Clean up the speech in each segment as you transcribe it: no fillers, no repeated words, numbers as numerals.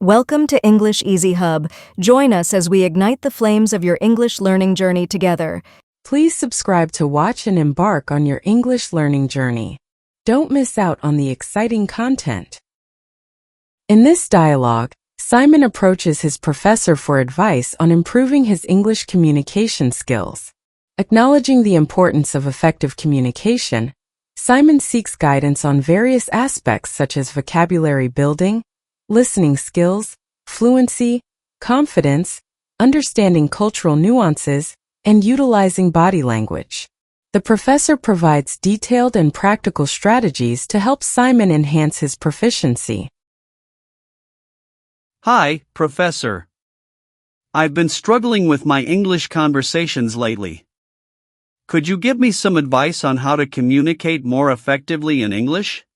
Welcome to English Easy Hub. Join us as we ignite the flames of your English learning journey together. Please subscribe to watch and embark on your English learning journey. Don't miss out on the exciting content. In this dialogue, Simon approaches his professor for advice on improving his English communication skills. Acknowledging the importance of effective communication, Simon seeks guidance on various aspects such as vocabulary building, listening skills, fluency, confidence, understanding cultural nuances, and utilizing body language. The professor provides detailed and practical strategies to help Simon enhance his proficiency. Hi, Professor. I've been struggling with my English conversations lately. Could you give me some advice on how to communicate more effectively in English?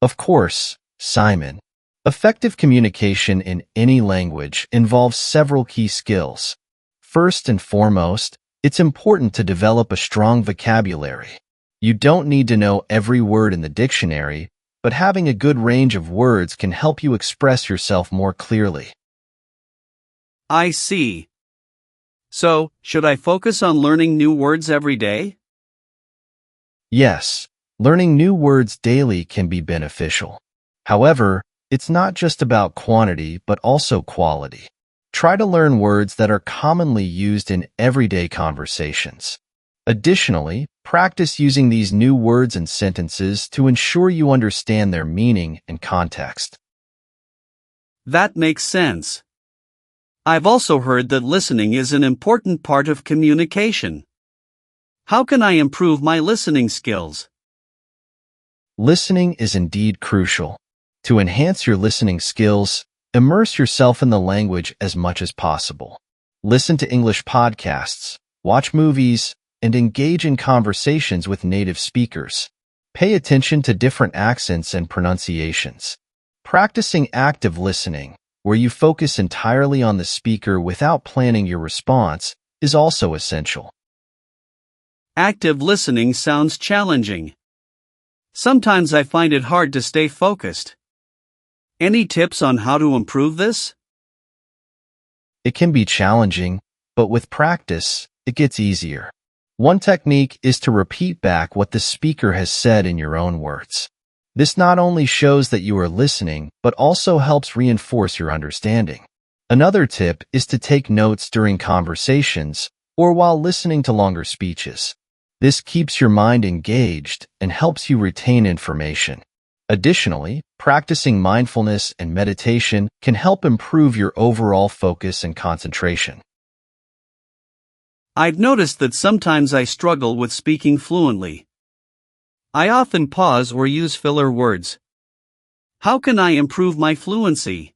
Of course, Simon. Effective communication in any language involves several key skills. First and foremost, it's important to develop a strong vocabulary. You don't need to know every word in the dictionary, but having a good range of words can help you express yourself more clearly. I see. So, should I focus on learning new words every day? Yes, learning new words daily can be beneficial. However, it's not just about quantity, but also quality. Try to learn words that are commonly used in everyday conversations. Additionally, practice using these new words and sentences to ensure you understand their meaning and context. That makes sense. I've also heard that listening is an important part of communication. How can I improve my listening skills? Listening is indeed crucial. To enhance your listening skills, immerse yourself in the language as much as possible. Listen to English podcasts, watch movies, and engage in conversations with native speakers. Pay attention to different accents and pronunciations. Practicing active listening, where you focus entirely on the speaker without planning your response, is also essential. Active listening sounds challenging. Sometimes I find it hard to stay focused. Any tips on how to improve this? It can be challenging, but with practice, it gets easier. One technique is to repeat back what the speaker has said in your own words. This not only shows that you are listening, but also helps reinforce your understanding. Another tip is to take notes during conversations or while listening to longer speeches. This keeps your mind engaged and helps you retain information. Additionally, practicing mindfulness and meditation can help improve your overall focus and concentration. I've noticed that sometimes I struggle with speaking fluently. I often pause or use filler words. How can I improve my fluency?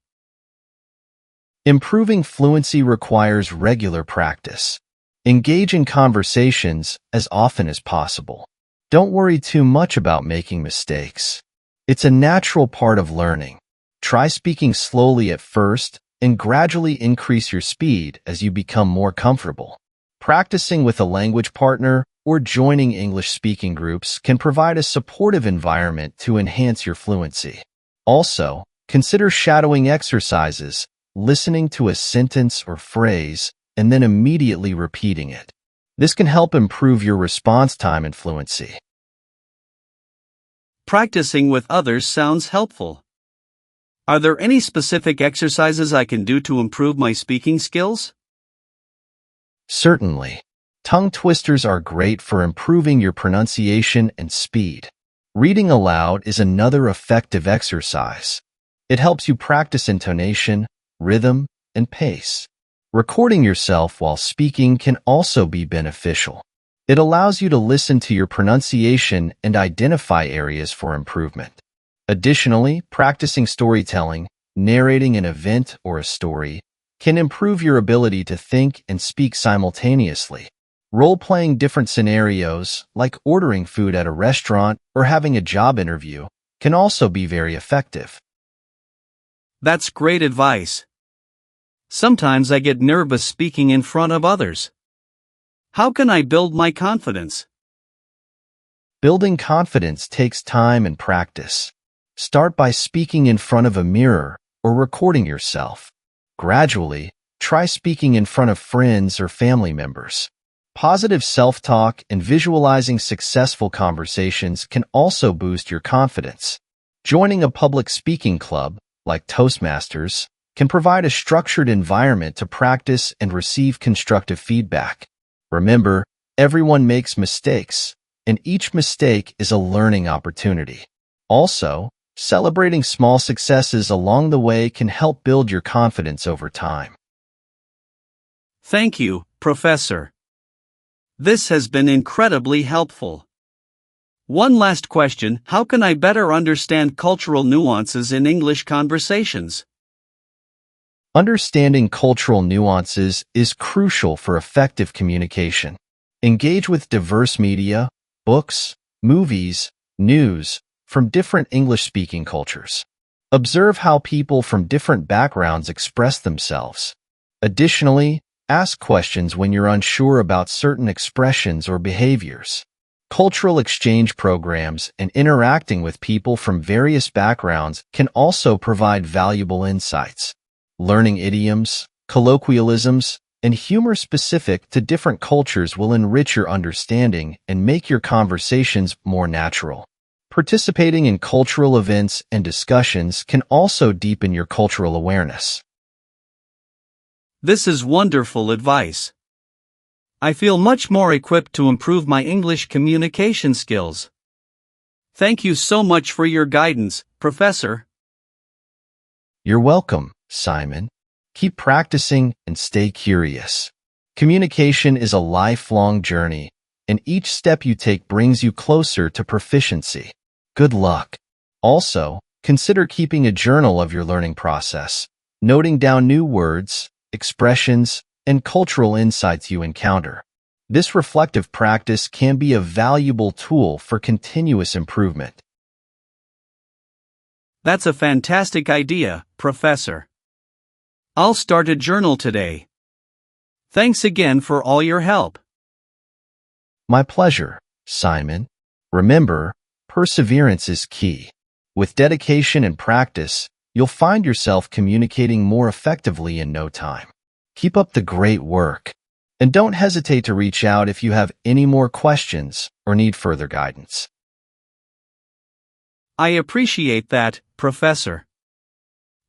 Improving fluency requires regular practice. Engage in conversations as often as possible. Don't worry too much about making mistakes. It's a natural part of learning. Try speaking slowly at first and gradually increase your speed as you become more comfortable. Practicing with a language partner or joining English speaking groups can provide a supportive environment to enhance your fluency. Also, consider shadowing exercises, listening to a sentence or phrase, and then immediately repeating it. This can help improve your response time and fluency. Practicing with others sounds helpful. Are there any specific exercises I can do to improve my speaking skills? Certainly. Tongue twisters are great for improving your pronunciation and speed. Reading aloud is another effective exercise. It helps you practice intonation, rhythm, and pace. Recording yourself while speaking can also be beneficial. It allows you to listen to your pronunciation and identify areas for improvement. Additionally, practicing storytelling, narrating an event or a story, can improve your ability to think and speak simultaneously. Role-playing different scenarios, like ordering food at a restaurant or having a job interview, can also be very effective. That's great advice. Sometimes I get nervous speaking in front of others. How can I build my confidence? Building confidence takes time and practice. Start by speaking in front of a mirror or or recording yourself. Gradually, try speaking in front of friends or family members. Positive self-talk and visualizing successful conversations can also boost your confidence. Joining a public speaking club, like Toastmasters, can provide a structured environment to practice and receive constructive feedback. Remember, everyone makes mistakes, and each mistake is a learning opportunity. Also, celebrating small successes along the way can help build your confidence over time. Thank you, Professor. This has been incredibly helpful. One last question: how can I better understand cultural nuances in English conversations? Understanding cultural nuances is crucial for effective communication. Engage with diverse media, books, movies, news from different English-speaking cultures. Observe how people from different backgrounds express themselves. Additionally, ask questions when you're unsure about certain expressions or behaviors. Cultural exchange programs and interacting with people from various backgrounds can also provide valuable insights. Learning idioms, colloquialisms, and humor specific to different cultures will enrich your understanding and make your conversations more natural. Participating in cultural events and discussions can also deepen your cultural awareness. This is wonderful advice. I feel much more equipped to improve my English communication skills. Thank you so much for your guidance, Professor. You're welcome, Simon. Keep practicing and stay curious. Communication is a lifelong journey, and each step you take brings you closer to proficiency. Good luck. Also, consider keeping a journal of your learning process, noting down new words, expressions, and cultural insights you encounter. This reflective practice can be a valuable tool for continuous improvement. That's a fantastic idea, Professor. I'll start a journal today. Thanks again for all your help. My pleasure, Simon. Remember, perseverance is key. With dedication and practice, you'll find yourself communicating more effectively in no time. Keep up the great work. And don't hesitate to reach out if you have any more questions or need further guidance. I appreciate that, Professor.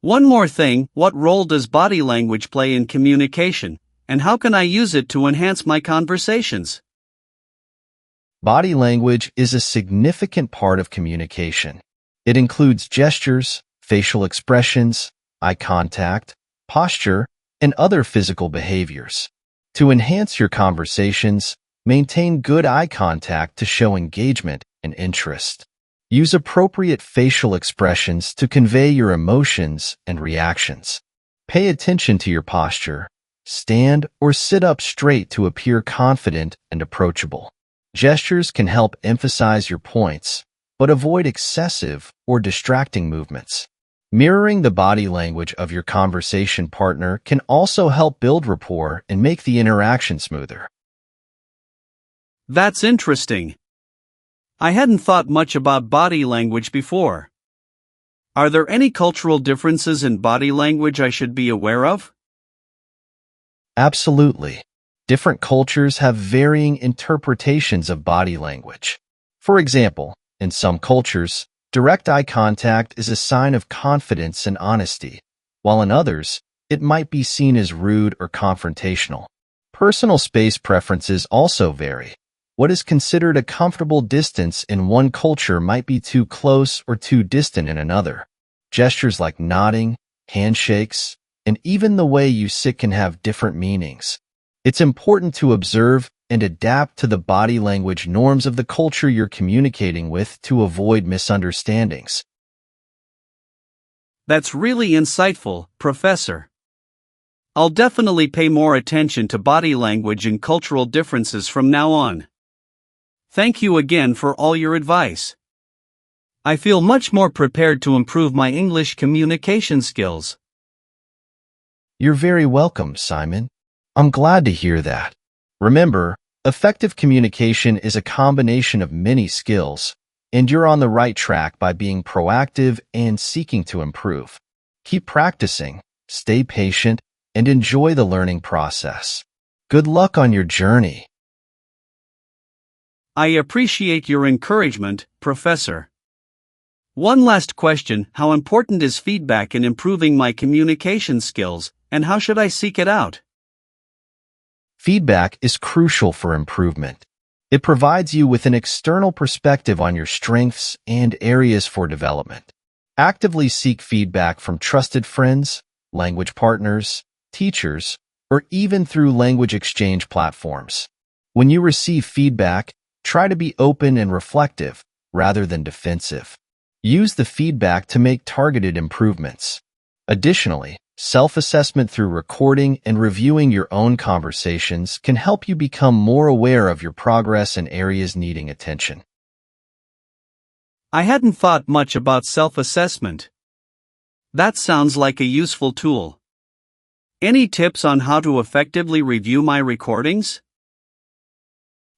One more thing: what role does body language play in communication, and how can I use it to enhance my conversations? Body language is a significant part of communication. It includes gestures, facial expressions, eye contact, posture, and other physical behaviors. To enhance your conversations, maintain good eye contact to show engagement and interest. Use appropriate facial expressions to convey your emotions and reactions. Pay attention to your posture. Stand or sit up straight to appear confident and approachable. Gestures can help emphasize your points, but avoid excessive or distracting movements. Mirroring the body language of your conversation partner can also help build rapport and make the interaction smoother. That's interesting. I hadn't thought much about body language before. Are there any cultural differences in body language I should be aware of? Absolutely. Different cultures have varying interpretations of body language. For example, in some cultures, direct eye contact is a sign of confidence and honesty, while in others, it might be seen as rude or confrontational. Personal space preferences also vary. What is considered a comfortable distance in one culture might be too close or too distant in another. Gestures like nodding, handshakes, and even the way you sit can have different meanings. It's important to observe and adapt to the body language norms of the culture you're communicating with to avoid misunderstandings. That's really insightful, Professor. I'll definitely pay more attention to body language and cultural differences from now on. Thank you again for all your advice. I feel much more prepared to improve my English communication skills. You're very welcome, Simon. I'm glad to hear that. Remember, effective communication is a combination of many skills, and you're on the right track by being proactive and seeking to improve. Keep practicing, stay patient, and enjoy the learning process. Good luck on your journey. I appreciate your encouragement, Professor. One last question: how important is feedback in improving my communication skills, and how should I seek it out? Feedback is crucial for improvement. It provides you with an external perspective on your strengths and areas for development. Actively seek feedback from trusted friends, language partners, teachers, or even through language exchange platforms. When you receive feedback, try to be open and reflective rather than defensive. Use the feedback to make targeted improvements. Additionally, self-assessment through recording and reviewing your own conversations can help you become more aware of your progress and areas needing attention. I hadn't thought much about self-assessment. That sounds like a useful tool. Any tips on how to effectively review my recordings?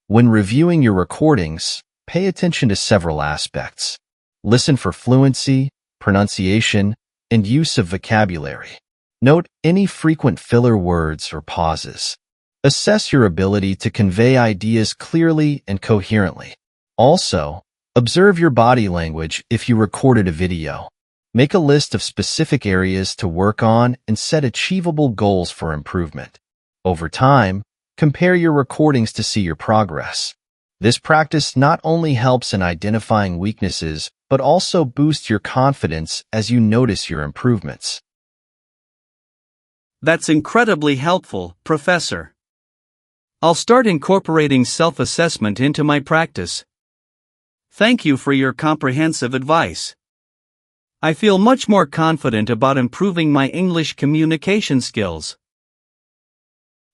When reviewing your recordings, pay attention to several aspects. Listen for fluency, pronunciation, and use of vocabulary. Note any frequent filler words or pauses. Assess your ability to convey ideas clearly and coherently. Also, observe your body language if you recorded a video. Make a list of specific areas to work on and set achievable goals for improvement. Over time, compare your recordings to see your progress. This practice not only helps in identifying weaknesses, but also boosts your confidence as you notice your improvements. That's incredibly helpful, Professor. I'll start incorporating self-assessment into my practice. Thank you for your comprehensive advice. I feel much more confident about improving my English communication skills.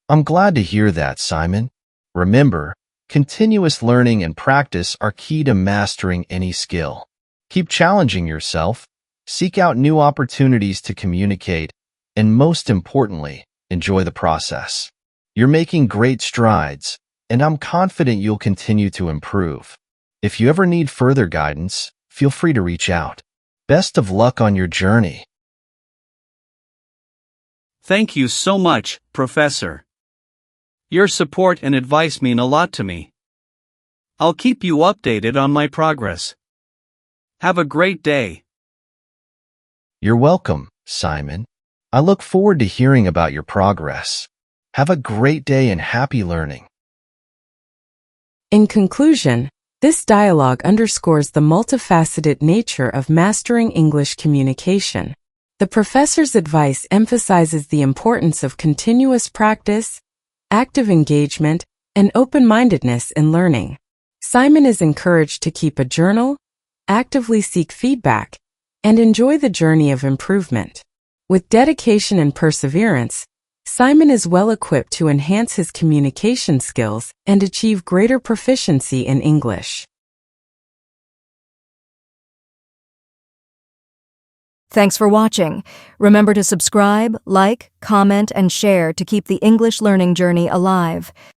I'm glad to hear that, Simon. Remember, continuous learning and practice are key to mastering any skill. Keep challenging yourself, seek out new opportunities to communicate, and most importantly, enjoy the process. You're making great strides, and I'm confident you'll continue to improve. If you ever need further guidance, feel free to reach out. Best of luck on your journey. Thank you so much, Professor. Your support and advice mean a lot to me. I'll keep you updated on my progress. Have a great day. You're welcome, Simon. I look forward to hearing about your progress. Have a great day and happy learning. In conclusion, this dialogue underscores the multifaceted nature of mastering English communication. The professor's advice emphasizes the importance of continuous practice, active engagement, and open-mindedness in learning. Simon is encouraged to keep a journal, actively seek feedback, and enjoy the journey of improvement. With dedication and perseverance, Simon is well equipped to enhance his communication skills and achieve greater proficiency in English. Thanks for watching. Remember to subscribe, like, comment, and share to keep the English learning journey alive.